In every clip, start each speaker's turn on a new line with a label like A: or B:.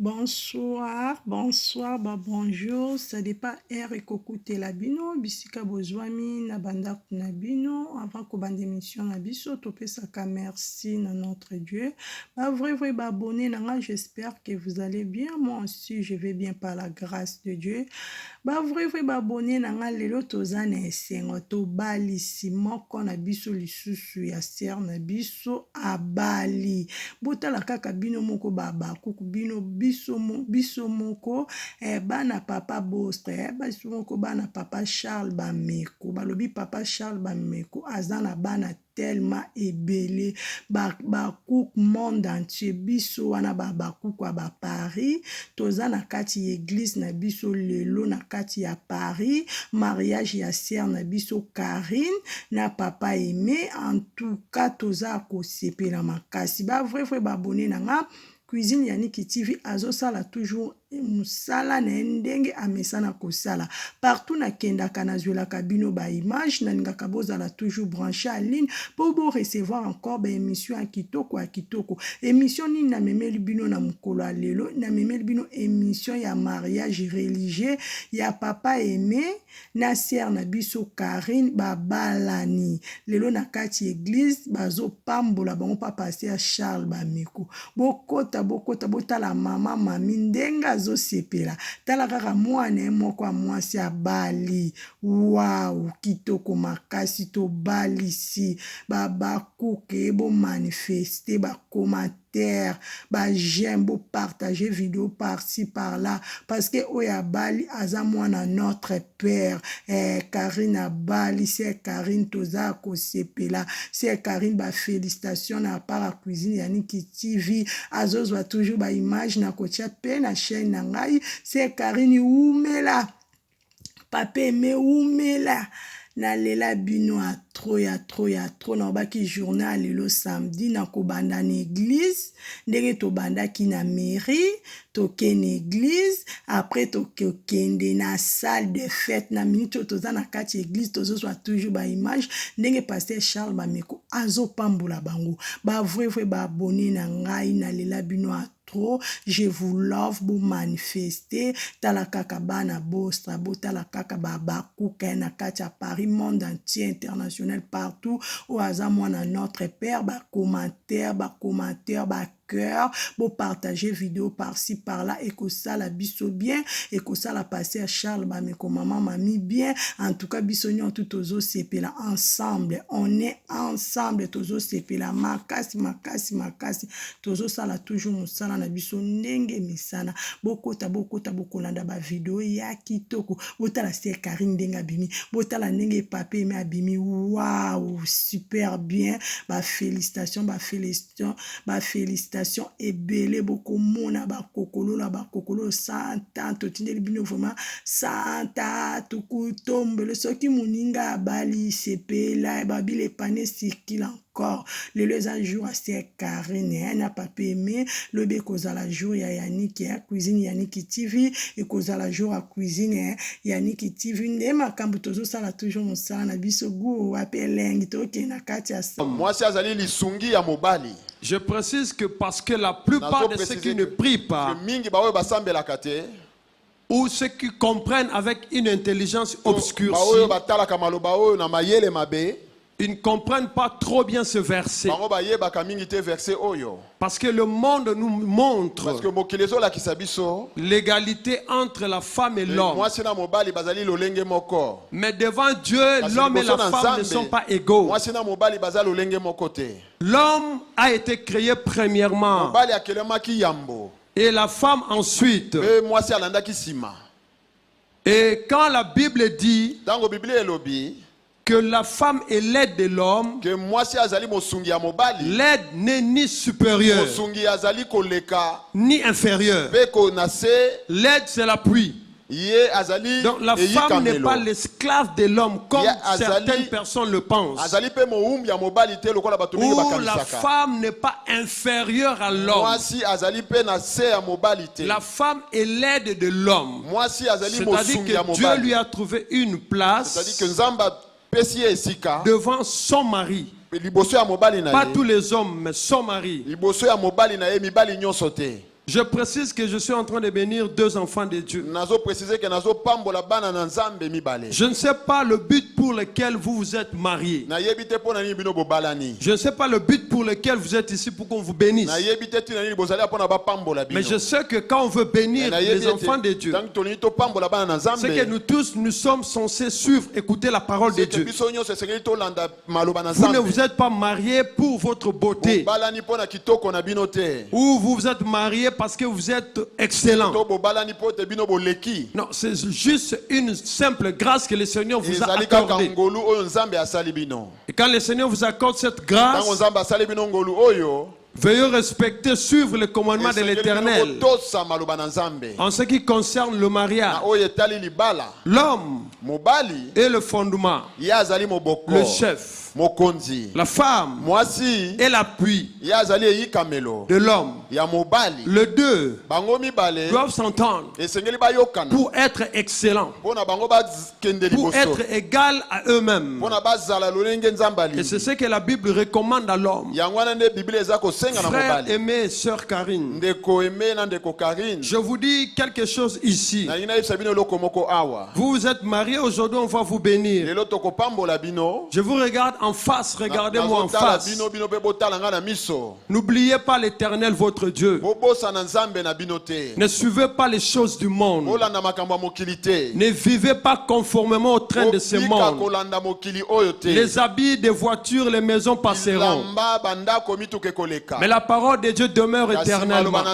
A: Bonsoir, bonsoir, bonjour. Ça dépend air et kokoute la bino. Bisika bozwami na banda na bino. Avant que bande émission na biso, topé saka merci na notre Dieu. Vrai, abonné nanga. J'espère que vous allez bien. Moi aussi, je vais bien par la grâce de Dieu. Vrai, abonné nanga. Lelo tozane esengo to bali si moko na biso lisusu ya ser na biso abali. Botala kaka bino moko baba kuku bino biso moko bana papa Bostre biso moko bana papa Charles Bameko balobi papa Charles Bameko azana bana tellement ebele bakouk monde entier biso wana bakouk wa ba Paris toza na kati église na biso lelo na kati ya Paris mariage ya sœur na biso Karine na papa Aimé en tout cas toza ko sepela makasi vrai abonné nanga Cuisine Yannick TV azosala toujours musala na ndenge amesana kosala partout na kenda kana zwela kabino ba image na ngaka bozala toujours branché en ligne pour vous recevoir encore ba émission à kitoko émission ni na memeli bino na mukolo lelo na memeli bino émission ya mariage religieux ya papa Aimé na sœur na biso Karine babalani lelo na kati église bazo pambola bango papa sœur Charles Bameko bokota botala mama mami ndenga zo sepela tala kaka mwana moko a mwasi abali wow kitoko makasi to bali si bakuke bo manifester ba commentaire ba j'aime bo partager vidéo par-ci par-là parce que oya bali aza mwana notre père Karine bali c'est Karine toza ko sepela c'est Karine ba félicitations na part Cuisine Yannick TV azozwa toujours ba image na kotia pe na chaîne na ngai c'est Karine umela papa Aimé umela na lela bino a trop na baki journal lelo samedi na kobanda na église ndenge to banda ki na mairie to ken église après to kende na salle de fête na minute toza na kati église tozo soit toujours ba image ndenge pasteur Charles Bameko azo pambola bango vrai ba abonné na ngai na lela bino a trop, je vous love pour manifester talakaka bana bostra botala kaka baba kuka na katia Paris monde entier international partout au hasard moi na notre père ba commentaire ba cœur pour partager vidéo par-ci par-là et que ça la biso bien et que ça la passer à Charles Bameko maman mami bien en tout cas bisognon tout ozo sepela ensemble on est ensemble tozo sepela makasi tozo sala toujours musala na biso ndenge misana bokota bokolanda ba vidéo ya kitoko botala c'est Karine ndenga bimi botala ndenge papa Aimé abimi waouh super bien ba félicitations ebele bokomona bakokolo santa totindeli bino vraiment santa tukutombele soki muninga abali sepela babile pane sikila encore le jour à c'est Karine na papa Aimé le be kozala jour ya Yannick ya Cuisine Yannick TV et kozala jour à Cuisine Yannick TV nde makambo tozo sala toujours mosala na biso go apelengi toke na kati ya
B: moi si azali lisungi ya mobali.
C: Je précise que parce que la plupart de ceux qui ne prient pas ou ceux qui comprennent avec une intelligence obscurcie, ils ne comprennent pas trop bien ce verset. Parce que le monde nous montre l'égalité entre la femme et l'homme. Mais devant Dieu, l'homme et la femme ne sont pas égaux. L'homme a été créé premièrement et la femme ensuite. Et quand la Bible dit que la femme est l'aide de l'homme, l'aide n'est ni supérieure ni inférieure. L'aide c'est l'appui. Donc la femme n'est pas l'esclave de l'homme comme certaines personnes le pensent. Ou la femme n'est pas inférieure à l'homme. La femme est l'aide de l'homme. C'est-à-dire que Dieu lui a trouvé une place devant son mari. Pas tous les hommes, mais son mari. Je précise que je suis en train de bénir 2 enfants de Dieu. Je ne sais pas le but pour lequel vous vous êtes mariés. Je ne sais pas le but pour lequel vous êtes ici pour qu'on vous bénisse. Mais je sais que quand on veut bénir les enfants de Dieu, c'est que nous tous, nous sommes censés suivre, écouter la parole de Dieu. Vous ne vous êtes pas mariés pour votre beauté. Ou vous vous êtes mariés parce que vous êtes excellent. Non, c'est juste une simple grâce que le Seigneur vous a accordée. Et quand le Seigneur vous accorde cette grâce, veuillez respecter, suivre les commandements de l'Éternel. En ce qui concerne le mariage, l'homme est le fondement, le chef. La femme est l'appui de l'homme. Les deux doivent s'entendre pour être excellents, pour être égal à eux-mêmes. Et c'est ce que la Bible recommande à l'homme. Frère aimé, sœur Karine, je vous dis quelque chose ici. Vous vous êtes mariés aujourd'hui, on va vous bénir. Je vous regarde en face, regardez-moi en face. N'oubliez pas l'Éternel votre Dieu. Ne suivez pas les choses du monde. Ne vivez pas conformément au train de ce monde. Les habits des voitures, les maisons passeront, mais la parole de Dieu demeure éternellement.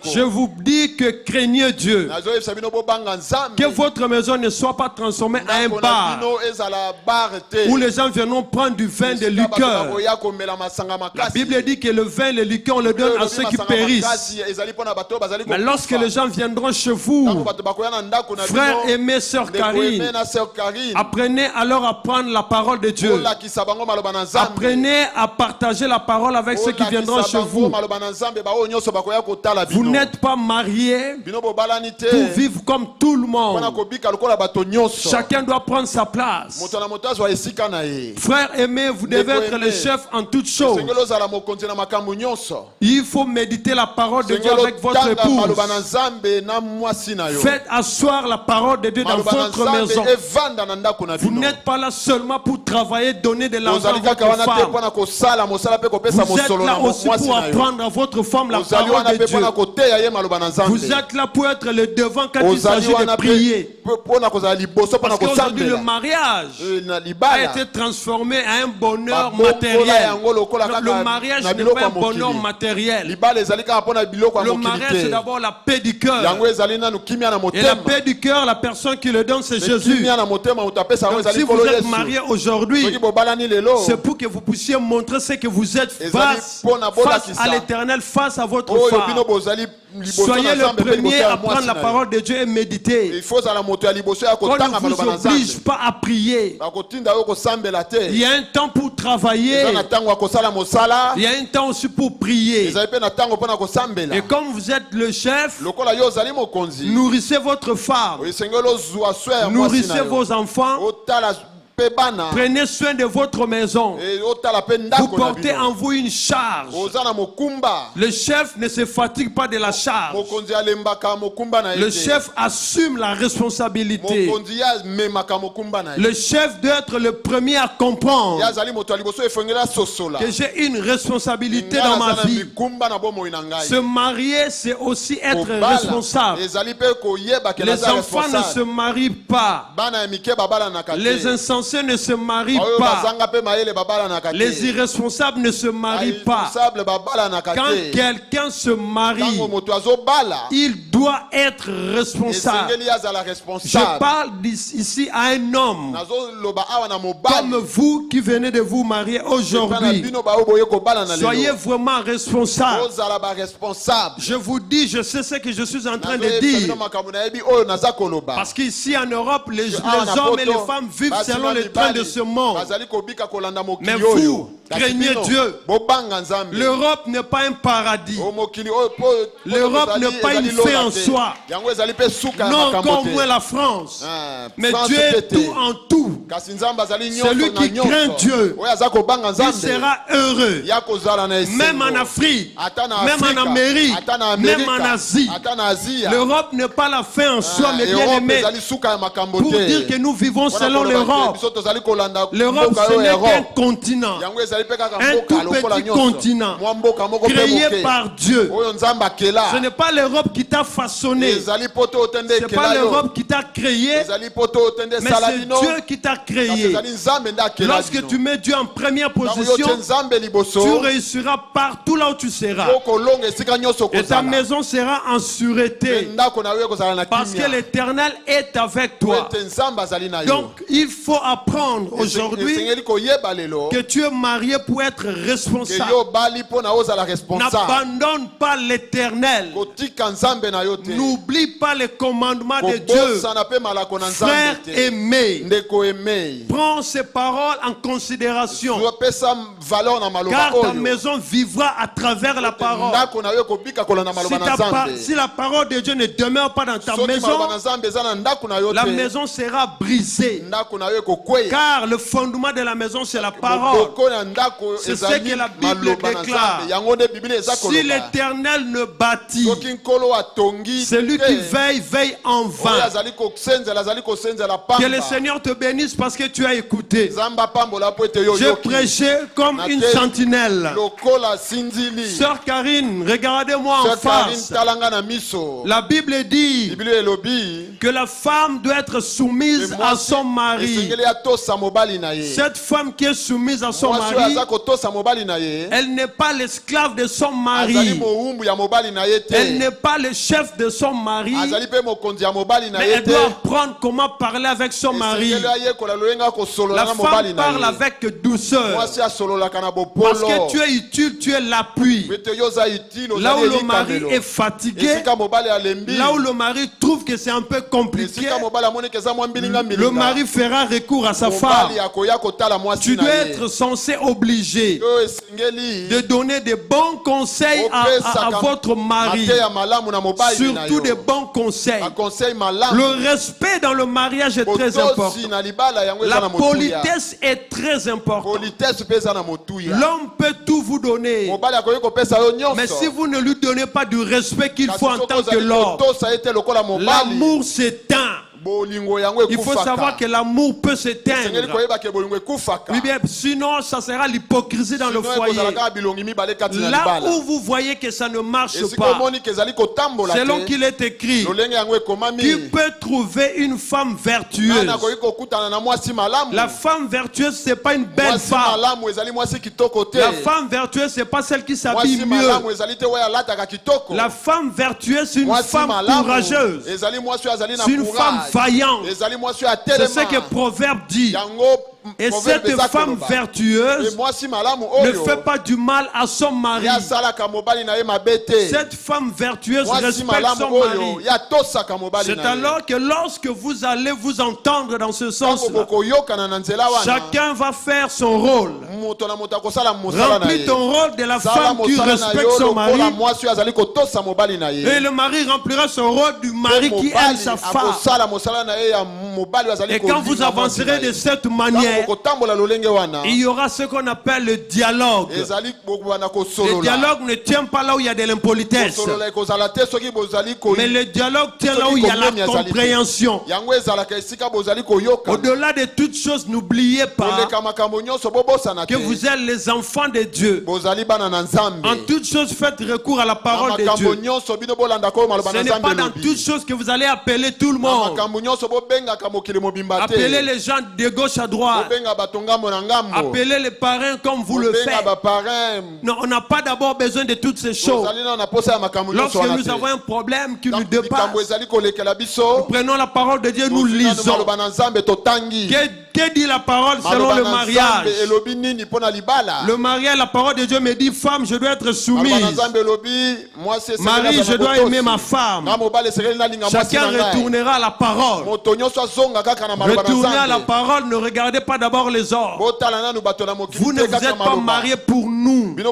C: Je vous dis que craignez Dieu, que votre maison ne soit pas transformée en un bar où les gens viendront prendre du vin de liqueur. La Bible dit que le vin et le liqueur on le donne à ceux qui périssent. Mais lorsque les gens viendront chez vous, frères aimés, sœur Karine, apprenez alors à prendre la parole de Dieu. Apprenez à partager la parole avec ceux qui viendront chez vous. Vous n'êtes pas mariés pour vivre comme tout le monde. Chacun doit prendre sa place. Frère aimé, vous devez être le chef en toutes choses. Il faut méditer la parole de Dieu avec votre épouse. Faites asseoir la parole de Dieu dans votre maison. Vous n'êtes pas là seulement pour travailler, donner de l'argent à votre femme. Vous êtes là aussi pour apprendre à votre femme la parole de Dieu. Vous êtes là pour être le devant quand il s'agit de prier. Parce qu'aujourd'hui le mariage a été transformé à un bonheur matériel. Le mariage n'est pas un bonheur matériel. Le mariage c'est d'abord la paix du cœur. Et la paix du cœur, la personne qui le donne c'est Jésus. Donc, si vous êtes marié aujourd'hui, c'est pour que vous puissiez montrer ce que vous êtes face à l'Éternel, face à votre femme. Soyez le premier à prendre la parole de Dieu et méditer. On ne vous oblige pas à prier. Il y a un temps pour travailler. Il y a un temps aussi pour prier. Et comme vous êtes le chef, nourrissez votre femme, nourrissez vos enfants. Prenez soin de votre maison. Vous portez en vous une charge. Le chef ne se fatigue pas de la charge. Le chef assume la responsabilité. Le chef doit être le premier à comprendre que j'ai une responsabilité dans ma vie. Se marier, c'est aussi être responsable. Les enfants ne se marient pas. Les insensés ne se marient pas. Les irresponsables ne se marient pas. Quand quelqu'un se marie, il doit être responsable. Je parle ici à un homme comme vous qui venez de vous marier aujourd'hui. Soyez vraiment responsable. Je vous dis, je sais ce que je suis en train de dire. Parce qu'ici en Europe, les hommes et les femmes vivent selon le train de ce monde. Mais vous, Craignez Dieu. L'Europe n'est pas un paradis. L'Europe n'est pas une fin en soi. Non, encore moins la France. Mais Dieu est tout en tout. Celui qui craint Dieu, il sera heureux. Même en Afrique, même en Amérique, même en Asie. L'Europe n'est pas la fin en soi, mais bien aimé. Pour dire que nous vivons selon l'Europe. L'Europe, ce n'est qu'un continent. Un tout petit continent créé par Dieu. Ce n'est pas l'Europe qui t'a façonné. Ce n'est pas l'Europe qui t'a créé. Mais c'est Dieu qui t'a créé. Lorsque tu mets Dieu en première position, tu réussiras partout là où tu seras. Et ta maison sera en sûreté. Parce que l'Éternel est avec toi. Donc il faut apprendre aujourd'hui que tu es marié pour être responsable. N'abandonne pas l'Éternel. N'oublie pas les commandements de Dieu. Frère aimé, prends ces paroles en considération. Car ta maison vivra à travers la parole. Si la parole de Dieu ne demeure pas dans ta maison, la maison sera brisée. Car le fondement de la maison, c'est la parole. C'est ce que la Bible déclare. Si l'Éternel ne bâtit, celui qui veille, veille en vain. Que le Seigneur te bénisse parce que tu as écouté. Je prêchais comme une sentinelle. Sœur Karine, regardez-moi en face. La Bible dit que la femme doit être soumise à son mari. Cette femme qui est soumise à son mari, elle n'est pas l'esclave de son mari. Elle n'est pas le chef de son mari. Mais elle doit apprendre comment parler avec son mari. La femme parle avec douceur. Parce que tu es utile, tu es l'appui. Là où le mari est fatigué, là où le mari trouve que c'est un peu compliqué, le mari fera recours à sa femme. Tu dois être censé obligé de donner des bons conseils à votre mari. Surtout des bons conseils. Le respect dans le mariage est très important. La politesse est très importante. L'homme peut tout vous donner. Mais si vous ne lui donnez pas du respect qu'il faut en tant que l'homme, l'amour s'éteint. Il faut savoir que l'amour peut s'éteindre. Oui, bien, sinon ça sera l'hypocrisie dans le foyer. Là où vous voyez que ça ne marche pas, selon qu'il est écrit, tu peux trouver une femme vertueuse. La femme vertueuse, c'est pas une belle femme. La femme vertueuse, c'est pas celle qui s'habille mieux. La femme vertueuse, c'est une femme courageuse. C'est une femme vaillante. C'est ce que Proverbe dit. Et cette femme vertueuse ne fait pas du mal à son mari. Cette femme vertueuse respecte son mari. C'est alors que lorsque vous allez vous entendre dans ce sens-là, chacun va faire son rôle. Remplis ton rôle de la femme qui respecte son mari. Et le mari remplira son rôle du mari qui aime sa femme. Et quand vous avancerez de cette manière, il y aura ce qu'on appelle le dialogue. Le dialogue ne tient pas là où il y a de l'impolitesse, mais le dialogue tient là où il y a la compréhension. Au-delà de toutes choses, n'oubliez pas que vous êtes les enfants de Dieu. En toutes choses, faites recours à la parole de Dieu. Ce n'est pas dans toutes choses que vous allez appeler tout le monde. Appelez les gens de gauche à droite. Appelez les parrains comme vous le faites. Non, on n'a pas d'abord besoin de toutes ces choses. Lorsque nous avons un problème qui nous dépasse, nous prenons la parole de Dieu, nous lisons. Que dit la parole selon le mariage? Le mariage, la parole de Dieu me dit, femme, je dois être soumise. Marie, je dois aimer ma femme. Chacun retournera à la parole. Retournez à la parole, ne regardez pas d'abord les hommes. Vous ne vous êtes pas mariés pour nous, mais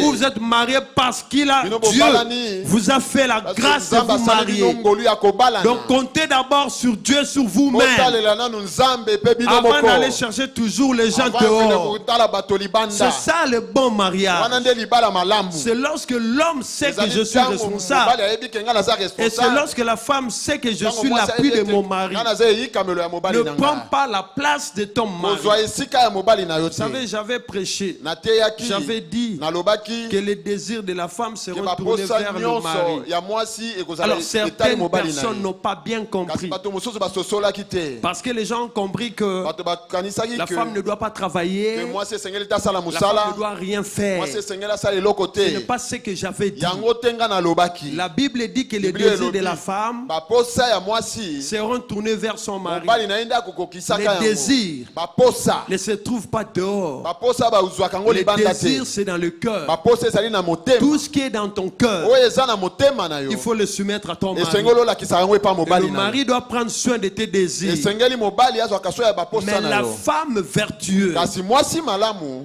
C: vous êtes mariés parce qu'il a Dieu vous a fait la grâce de vous marier. Donc comptez d'abord sur Dieu, sur vous-même, avant d'aller chercher toujours les gens dehors. C'est ça le bon mariage. C'est lorsque l'homme sait que je suis responsable, et c'est lorsque la femme sait que je suis l'appui de mon mari. Ne prends pas la place de ton mari. Vous savez, j'avais prêché, j'avais dit que les désirs de la femme seront tournés vers le mari. Alors certaines personnes n'ont pas bien compris, parce que les gens ont compris que la femme ne doit pas travailler, la femme ne doit rien faire. Ce n'est pas ce que j'avais dit. La Bible dit que les désirs de la femme seront tournés vers son mari. Les désirs ne se trouvent pas dehors. Les désirs, c'est dans le cœur. Tout ce qui est dans ton cœur, il faut le soumettre à ton mari. Et le mari doit prendre soin de tes désirs. Mais la femme vertueuse,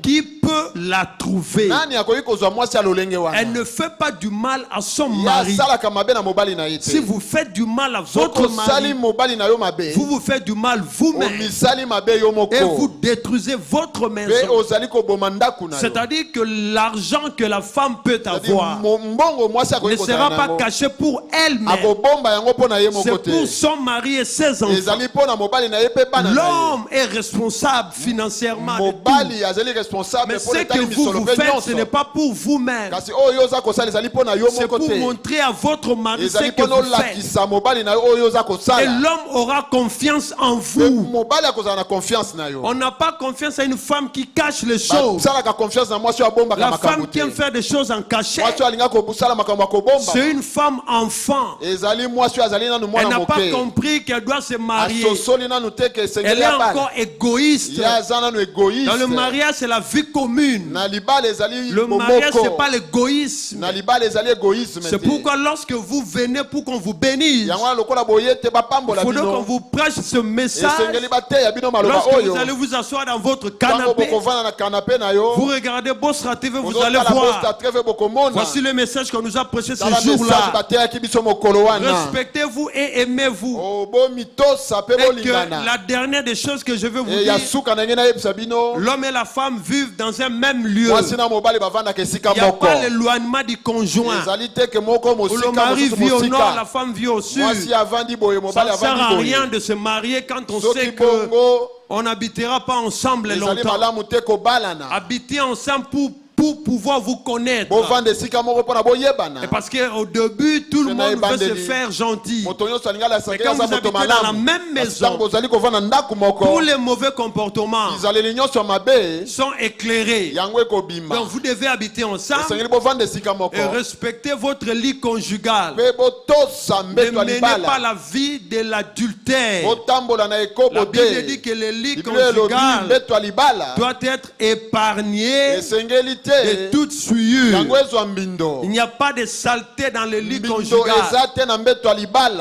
C: qui peut la trouver? Elle ne fait pas du mal à son mari. Si vous faites du mal à votre mari, vous vous faites du mal vous-même, et vous détruisez votre maison. C'est-à-dire que l'argent que la femme peut avoir ne sera pas caché pour elle-même, c'est pour son mari et ses enfants. L'homme est responsable financièrement de tout. Mais ce que vous faites, ce n'est pas pour vous-même, c'est pour montrer à votre mari ce que vous faites. Et l'homme aura confiance en vous. On n'a pas confiance à une femme qui cache les choses. La femme qui aime faire des choses en cachette, c'est une femme enfant. Elle n'a pas compris qu'elle doit se marier. Elle est encore égoïste. Dans le mariage, c'est la vie commune. Le mariage, ce n'est pas l'égoïsme. C'est pourquoi lorsque vous venez pour qu'on vous bénisse, il faudrait qu'on vous prêche ce message. Lorsque vous allez vous asseoir dans votre canapé, vous regardez Bosra TV, vous allez voir. Voici le message qu'on nous a prêché ce jour-là. Respectez-vous et aimez-vous. Et que la dernière des choses que je veux vous dire, l'homme et la femme vivent dans un même lieu. Il n'y a pas l'éloignement du conjoint. Où le mari vit au nord, la femme vit au sud. Ça ne sert à rien de se marier quand on sait que on n'habitera pas ensemble longtemps. Habiter ensemble pour pouvoir vous connaître. Et parce qu'au début, tout le monde veut se faire gentil. Mais quand vous habitez dans la même maison, tous les mauvais comportements sont éclairés. Donc vous devez habiter ensemble et respecter votre lit conjugal. Ne menez pas la vie de l'adultère. La Bible dit que le lit conjugal doit être épargné de toute souillure. Il n'y a pas de saleté dans le lit conjugal.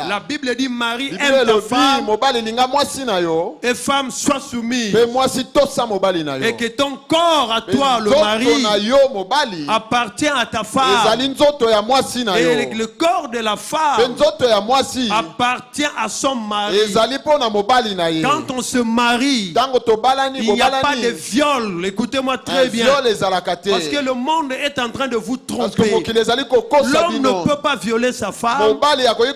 C: La Bible dit Marie aime ta femme et femme sois soumise. Et que ton corps à toi, le mari, appartient à ta femme. Et le corps de la femme appartient à son mari. Quand on se marie, il n'y a pas de viol. Écoutez-moi très bien. Parce que le monde est en train de vous tromper. L'homme ne peut pas violer sa femme,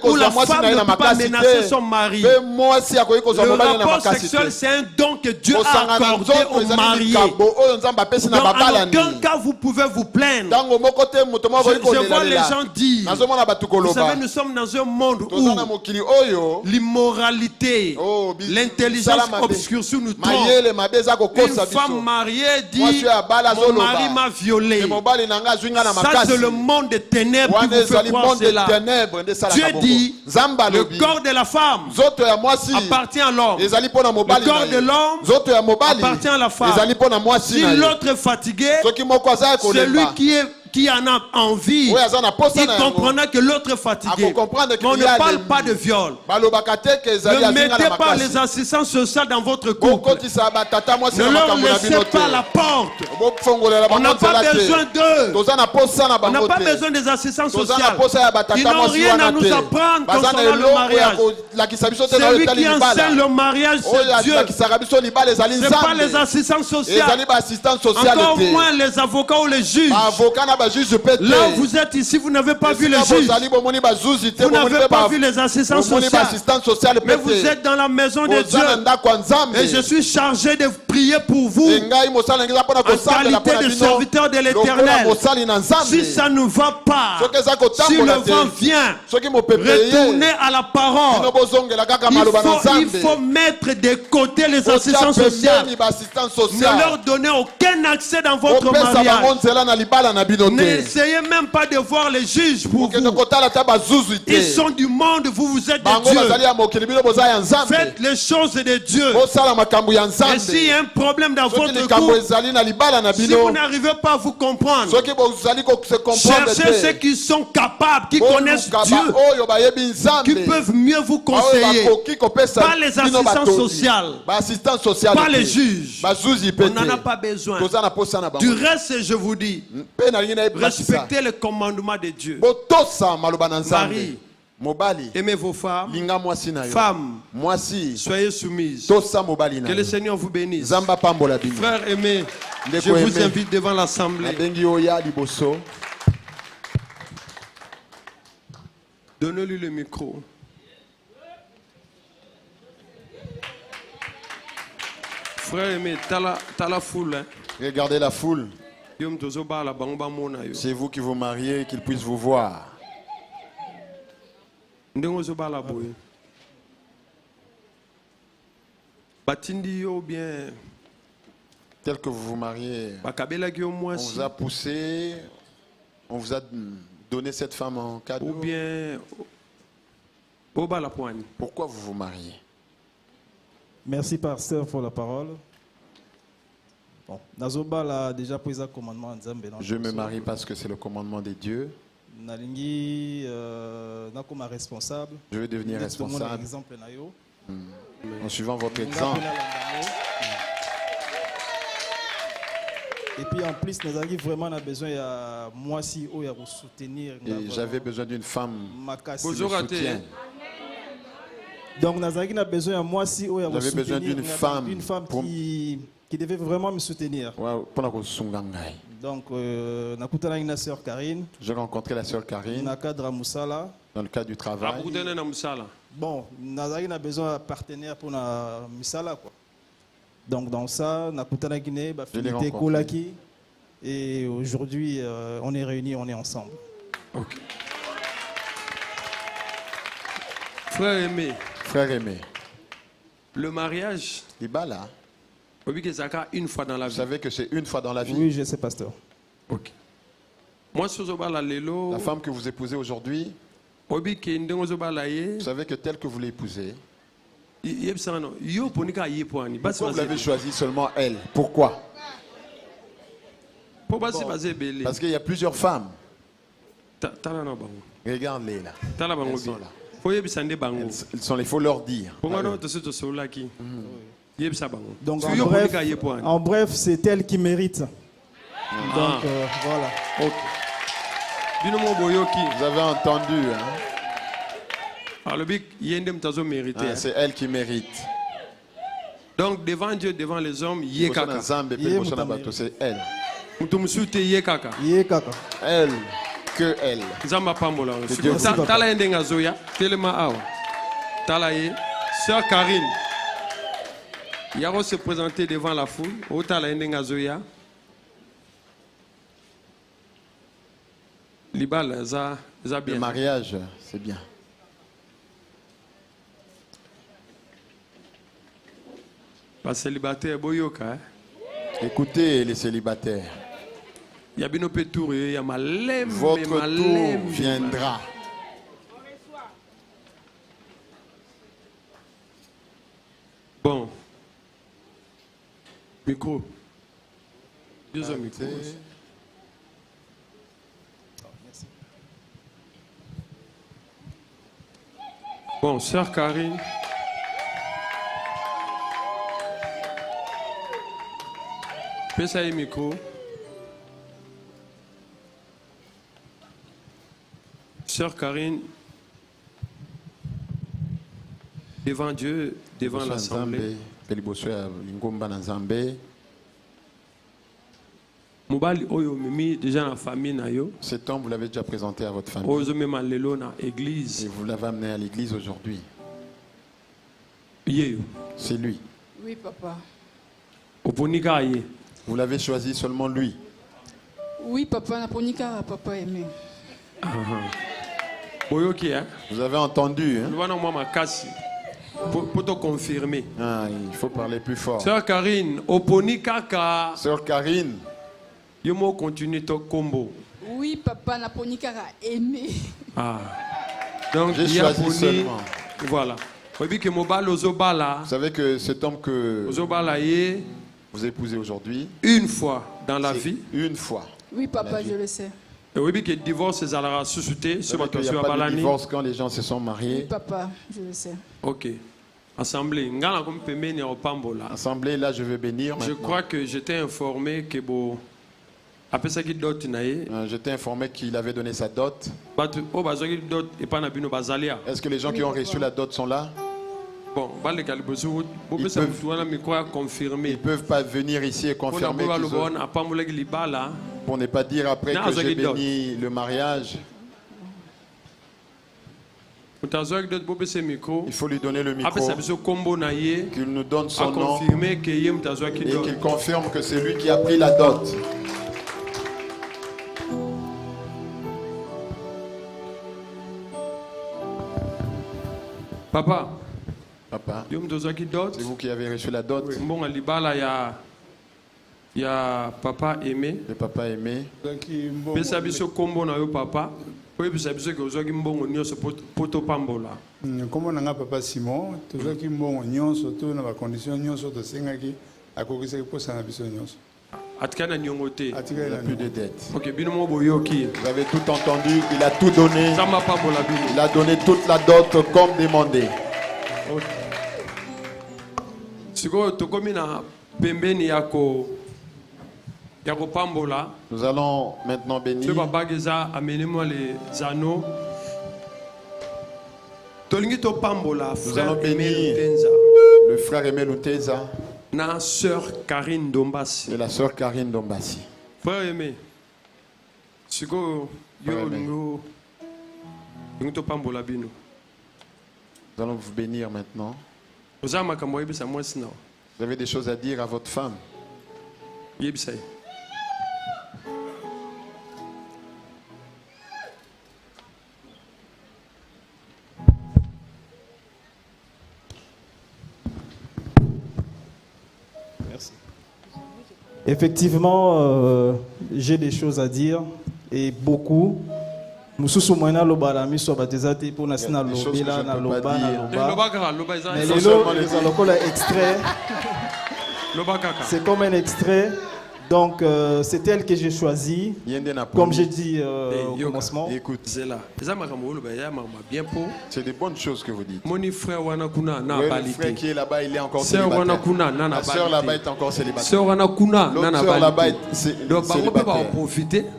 C: ou la femme ne peut pas menacer son mari. Le rapport sexuel, c'est un don que Dieu a accordé aux mariés. Donc en aucun cas vous pouvez vous plaindre. Je vois les gens dire, vous savez, nous sommes dans un monde où l'immoralité, l'intelligence obscure nous trompe. Une femme mariée dit, mon mari m'a m'a violé. Ça, c'est le monde des ténèbres qui vous fait croire cela. Dieu dit, le corps de la femme appartient à l'homme. Le corps de l'homme appartient à la femme. Si l'autre est fatigué, celui qui en a envie, il comprendra que l'autre est fatigué. Mais on ne parle pas de viol. Ne mettez pas les assistants sociaux dans votre couple. Ne leur laissez pas la porte. On n'a pas besoin d'eux. On n'a pas besoin des assistants sociaux. Ils n'ont rien à nous apprendre concernant le mariage. Celui qui enseigne le mariage, c'est Dieu. Ce n'est pas les assistants sociaux. Encore moins les avocats ou les juges. Là où vous êtes ici, vous n'avez pas vu les juges. Vous n'avez pas vu les assistants sociaux. Mais vous êtes dans la maison de Dieu. Et je suis chargé de prier pour vous en qualité de serviteur de l'Éternel. Si ça ne va pas, si le vent vient, retournez à la parole. Il faut mettre de côté les assistants sociaux. Ne leur donnez aucun accès dans votre mariage. N'essayez même pas de voir les juges pour vous. Ils sont du monde, vous êtes de Dieu. Faites les choses de Dieu. Et s'il y a un problème dans votre couple, si vous n'arrivez pas à vous comprendre, cherchez ceux qui sont capables, qui connaissent Dieu, qui peuvent mieux vous conseiller. Pas les assistants sociaux, pas les juges. On n'en a pas besoin. Du reste, je vous dis, respectez le commandement de Dieu. Marie, aimez vos femmes. Femmes, soyez soumises. Que le Seigneur vous bénisse. Frères aimés, je vous invite devant l'assemblée. Donnez-lui le micro. Frères aimés, t'as la foule. Hein?
B: Regardez la foule. C'est vous qui vous mariez, qu'ils puissent vous voir. Tel que vous vous mariez, on vous a poussé, on vous a donné cette femme en cadeau. Pourquoi vous vous mariez?
D: Merci, pasteur, pour la parole. Bon, Nazobal a déjà pris un commandement.
B: Je me marie parce que c'est le commandement de Dieu.
D: Responsable.
B: Je veux devenir responsable. En suivant votre exemple.
D: Et puis en plus, nous avons vraiment besoin de moi si ou pour soutenir.
B: Et j'avais besoin d'une femme qui me soutient.
D: Donc nous avons besoin de moi si ou
B: j'avais besoin d'une femme
D: qui devait vraiment me soutenir. Donc,
B: j'ai rencontré la sœur Karine dans le cadre du travail.
D: Bon, nous avons besoin d'un partenaire pour la misala. Donc, dans ça, nous avons rencontré. Et aujourd'hui, on est réunis, on est ensemble.
C: Okay. Frère aimé, le mariage, une fois dans la vie.
B: Vous savez que c'est une fois dans la vie?
D: Oui, je sais, pasteur.
C: Ok. Moi,
B: la femme que vous épousez aujourd'hui, vous savez que telle que vous l'épousez, pourquoi vous l'avez choisi seulement elle? Pourquoi? Bon. Parce qu'il y a plusieurs femmes. Regarde-les là. Elles sont là. Elles sont là, il faut leur dire.
D: Donc en bref, c'est elle qui mérite. Donc voilà.
B: Okay. Vous avez entendu, hein? C'est elle qui mérite.
C: Donc devant Dieu, devant les hommes,
B: c'est elle.
C: Elle.
B: Que elle.
C: Sœur Karine, Yaro se présenter devant la foule.
B: Le mariage, c'est bien.
C: Pas célibataire, boyoka.
B: Écoutez les célibataires. Votre tour viendra.
C: Bon. Micro. Deuxième micro. Bon, sœur Karine. Pesa le micro. Sœur Karine, devant Dieu, devant l'Assemblée.
B: Cet homme, vous l'avez déjà présenté à votre famille. Et vous l'avez amené à l'église aujourd'hui. C'est lui.
E: Oui, papa.
B: Vous l'avez choisi seulement lui.
E: Oui, papa. Naponika, papa aimé.
B: Vous avez entendu, hein?
C: Pour te confirmer.
B: Ah, il faut parler plus fort.
C: Sœur Karine,
B: Sœur Karine.
C: Yomo continue ton combo.
E: Oui, papa, Naponika aimé.
C: Ah. Donc,
B: j'ai choisi seulement.
C: Voilà. Vous
B: savez que cet homme que vous épousez aujourd'hui,
C: une fois dans la vie.
B: Une fois.
E: Oui, papa, je le sais.
C: Oui, que le divorce est à la suscité.
B: Il n'y a pas de divorce quand les gens se sont mariés.
E: Oui, papa, je le sais.
C: Ok. Assemblée.
B: Assemblée, là, je vais bénir.
C: Je crois que j'étais informé que bon.
B: J'étais informé qu'il avait donné sa dot. Est-ce que les gens qui ont reçu la dot sont là?
C: Bon, ils
B: peuvent pas venir ici et confirmer pour ne pas dire après que j'ai béni le mariage. Il faut lui donner le micro, qu'il nous donne son nom et qu'il confirme que c'est lui qui a pris la dot.
C: Papa,
B: c'est vous qui avez reçu la dot.
C: Il y a papa aimé.
B: Le papa aimé.
C: Papa.
F: Comme on a papa Simon, tout ça qui bon union surtout dans la condition union surtout sengaki à cause que pour ça na biso union.
B: Il n'a plus de dettes. Vous avez tout entendu, il a tout donné. Il a donné toute la dot comme demandé. Nous allons maintenant bénir.
C: Amenez-moi les anneaux.
B: Nous allons bénir le frère Aimé Luteza.
C: La sœur Karine Dombassi.
B: Et la sœur Karine Dombassi.
C: Frère Aimé.
B: Nous allons vous bénir maintenant. Vous avez des choses à dire à votre femme.
D: Merci. Effectivement, j'ai des choses à dire et beaucoup. Mususu moina loba la miso batezati pour nasina lobela na loba na loba. Mais les alokola extrait. C'est comme un extrait. Donc c'est elle que j'ai choisi. Comme j'ai dit au commencement.
B: Écoute, c'est des bonnes choses que vous dites. Le frère qui est là-bas, il est encore célibataire. La sœur là-bas est encore célibataire. L'autre sœur là-bas est célibataire.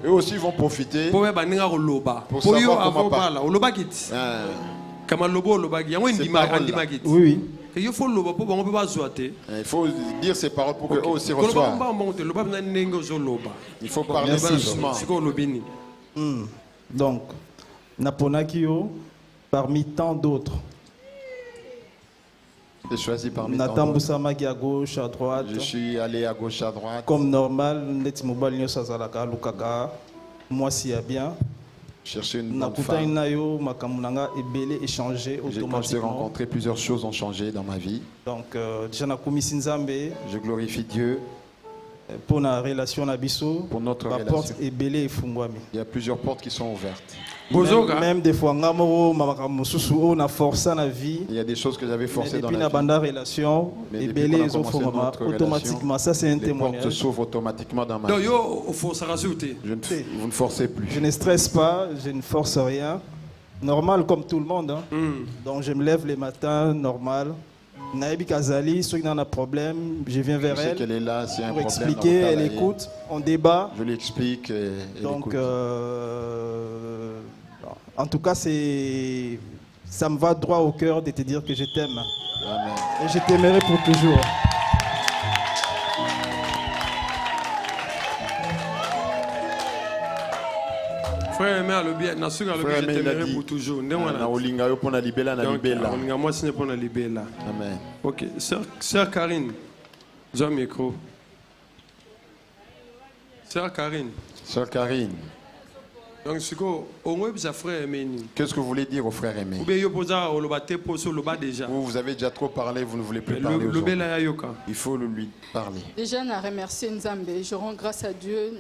B: Eux aussi vont profiter pour savoir comment parler.
D: Oui, oui.
B: Il faut dire ces paroles pour qu'eux aussi reçoivent. Il faut parler doucement.
D: Donc, Naponakio, parmi tant d'autres.
B: J'ai choisi parmi tant
D: Nathan
B: d'autres.
D: Boussamaki à gauche, à droite.
B: Je suis allé à gauche, à droite.
D: Comme normal, Netimobal Nyosazalaka, Lukaka, moi si y a bien.
B: Chercher une bonne femme.
D: Échanger
B: Quand j'ai
D: automatiquement.
B: rencontré, plusieurs choses ont changé dans ma vie.
D: Donc,
B: je glorifie Dieu.
D: Pour la relation Nabiso,
B: pour notre relation.
D: Porte est belée et fungwami.
B: Il y a plusieurs portes qui sont ouvertes.
D: Même des fois, on a forcé la vie.
B: Il y a des choses que j'avais forcées dans la vie.
D: Depuis la relation, et belée automatiquement, ça c'est un témoignage.
B: Les portes s'ouvrent automatiquement dans ma vie. Vous ne forcez plus.
D: Je ne stresse pas, je ne force rien. Normal comme tout le monde. Hein. Donc je me lève les matins, normal. Naïbi Kazali, ceux qui ont un problème, je viens vers elle,
B: est là, si
D: pour expliquer, elle écoute, on débat.
B: Je lui explique.
D: Donc, en tout cas, ça me va droit au cœur de te dire que je t'aime. Et je t'aimerai pour toujours.
C: Frère Aimé a le bien, je t'aimerai pour toujours. Amen. Ok, sœur Karine, j'ai un micro. Sœur Karine.
B: Sœur Karine.
C: Donc,
B: qu'est-ce que vous voulez dire au frère aimé? Vous avez déjà trop parlé, vous ne voulez plus parler aujourd'hui. Il faut lui parler.
E: Déjà, je remercie Nzambe. Je rends grâce à Dieu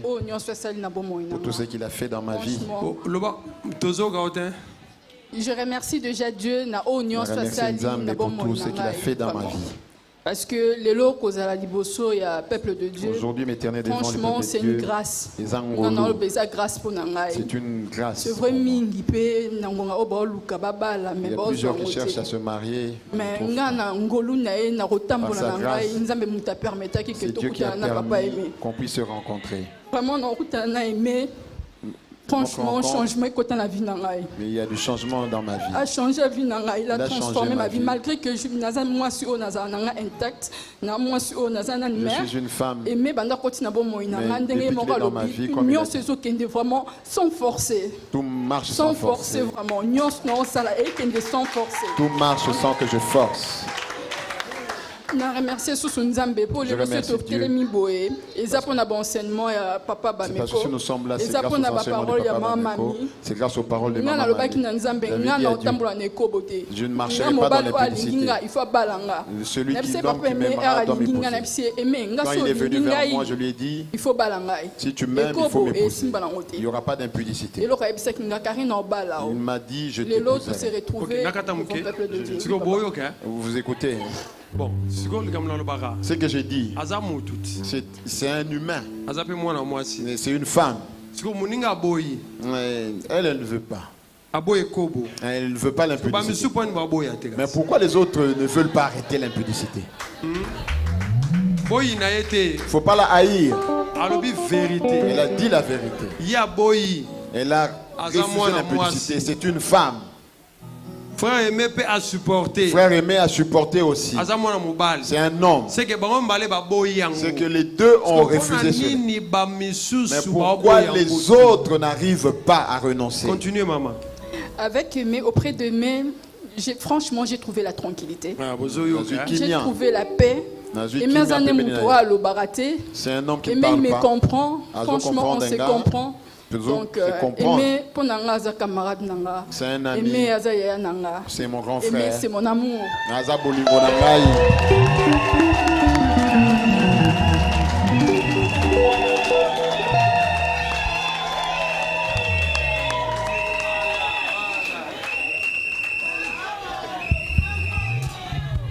B: pour tout ce qu'il a fait dans ma vie.
E: Je remercie déjà Dieu
B: pour tout ce qu'il a fait dans ma vie.
E: Parce que les locaux à la Liboso, il y a un peuple de Dieu.
B: Aujourd'hui,
E: franchement, c'est une grâce. C'est
B: une grâce.
E: C'est vrai, il y
B: a plusieurs qui cherchent à se marier.
E: Mais c'est
B: Dieu qui a permis qu'on puisse se rencontrer.
E: Vraiment, franchement, changement dans la vie.
B: Mais il y a du changement dans ma vie.
E: Il a changé la vie, il a transformé ma vie. Malgré que je suis intact, je
B: suis une femme.
E: Mais depuis qu'il est dans ma vie, vraiment sans forcer.
B: Tout marche sans forcer.
E: Vraiment.
B: Tout marche sans que je force.
E: Je remercie Nzambe pour les recettes de Télémiboé. Et ça pour l'enseignement de Papa Bameko.
B: C'est parce que nous sommes là, c'est grâce aux enseignements de Papa Bameko. C'est grâce aux paroles de Maman Mami. Je ne marcherai pas dans l'impudicité. Celui qui m'aimera doit m'épouser. Quand il est venu vers moi, je lui ai dit, si tu m'aimes, il faut m'épouser. Il n'y aura pas d'impudicité. Il m'a dit, je t'épouserai. Vous vous écoutez?
C: Bon,
B: ce que j'ai dit, c'est un humain. C'est une femme. Elle ne veut pas. Elle ne veut pas l'impudicité. Mais pourquoi les autres ne veulent pas arrêter l'impudicité? Il ne faut pas la haïr. Elle a dit la vérité. Elle a refusé l'impudicité. C'est une femme.
C: Frère Aimé a supporté.
B: Frère Aimé a supporté aussi. C'est un homme. C'est que les deux ont refusé cela. Mais pourquoi les autres n'arrivent pas à renoncer?
C: Continuez, maman.
E: Avec Aimé, auprès d'Aimé, franchement, j'ai trouvé la tranquillité. J'ai trouvé la paix.
B: C'est un homme qui ne parle
E: me
B: pas.
E: Comprend. Franchement, on se comprend. Donc, Aimé,
B: c'est un ami, c'est mon grand frère,
E: Aimé, c'est mon amour.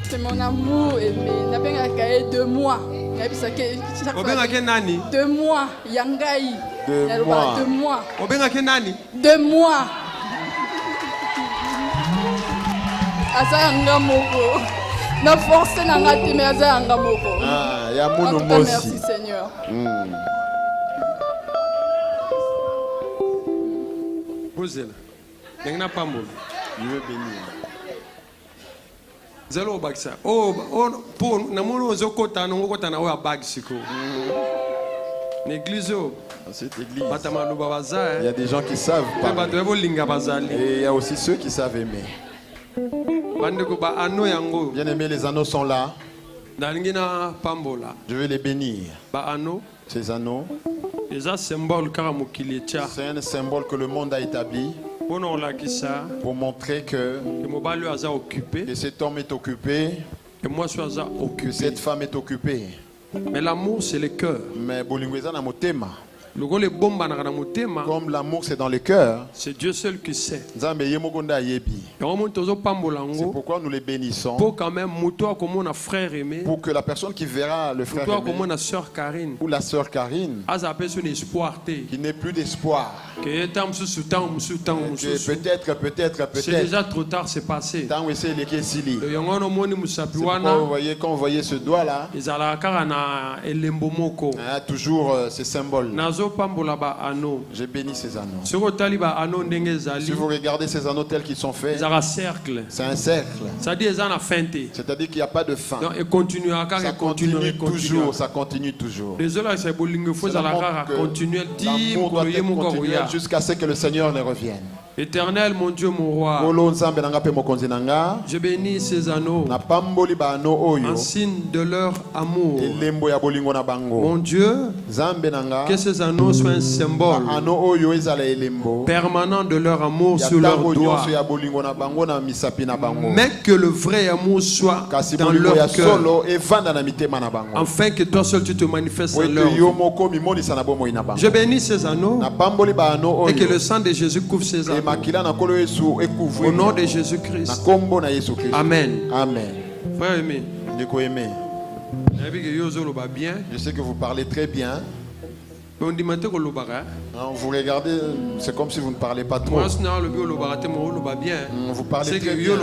E: C'est mon amour, Aimé. Il n'a pas 2 mois. 2 mois, Yangai.
B: 2 mois.
E: 2 mois.
B: 2 mois.
E: Azanga moko. Na force na ngati mais azanga moko.
B: Ah, ya muno mosi.
E: Merci Seigneur.
C: Bozela. Ngena pambo.
B: Dieu béni.
C: Zelo baksa. Oh, pour na mono zokota na ngokota na wa bag siko. L'église.
B: Cette église, il y a des gens qui savent parler. Et il y a aussi ceux qui savent aimer. Bien aimé, les anneaux sont là. Je vais les bénir. Ces anneaux, c'est un symbole que le monde a établi pour montrer que cet homme est occupé, que cette femme est occupée. Mais l'amour, c'est le cœur.
C: Mais bolingo eza na motema.
B: Comme
C: l'amour c'est dans le cœur,
B: c'est Dieu seul qui sait.
C: C'est pourquoi nous les bénissons.
B: Pour
C: que la personne qui verra le frère aimé, ou la sœur Karine, qui n'ait plus d'espoir. Peut-être.
B: C'est déjà trop tard, c'est passé.
C: Quand vous voyez ce doigt là, toujours ces symboles. Je bénis ces anneaux. Si vous regardez ces anneaux tels qu'ils sont faits, c'est un cercle. C'est-à-dire qu'il n'y a pas de fin. Ça continue toujours. L'amour doit continuer jusqu'à ce que le Seigneur ne revienne.
B: Éternel, mon Dieu, mon roi, je bénis ces anneaux en signe de leur amour. Mon Dieu, que ces anneaux soient un symbole permanent de leur amour sur leur doigt. Mais que le vrai amour soit dans leur cœur, afin que toi seul tu te manifestes dans leur vie. Je bénis ces anneaux et que le sang de Jésus couvre ces anneaux. Au nom de Jésus-Christ. Amen. Frère aimé,
C: je sais que vous parlez très bien. Vous regardez, c'est comme si vous ne parlez pas trop. Vous parlez très bien.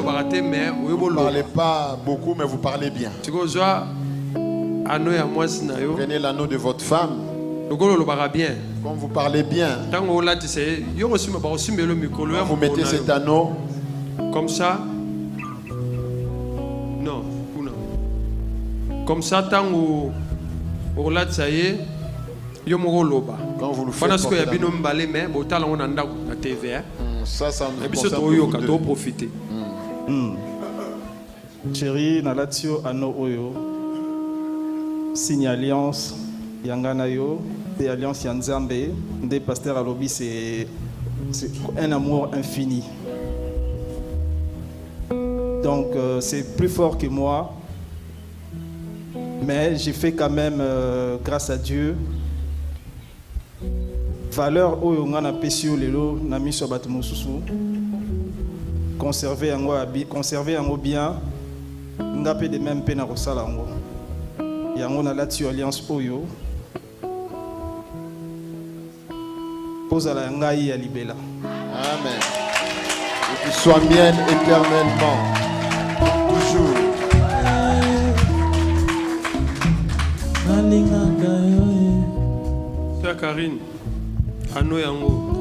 C: Vous ne parlez pas beaucoup, mais vous parlez bien. Prenez l'anneau de votre femme. Quand vous parlez bien, vous mettez cet anneau
B: comme ça. Non, comme ça, quand vous
C: le faites, ça nous concerne
B: profiter.
D: Chérie, Nalatio Anno Oyo, signe alliance, Yanganayo. Des alliances Yanzambe, des pasteurs à lobby, c'est un amour infini. Donc c'est plus fort que moi, mais j'ai fait quand même, grâce à Dieu, valeur au yongana pesio lelo na miso batumususu, conserver yango bien, ngapé de même pena rosala yango. Yango na lati alliance oyo. Pose à la ngai à libella.
C: Amen. Et qu'il soit mienne éternellement. Toujours.
B: Sœur Karine, Anno Yango.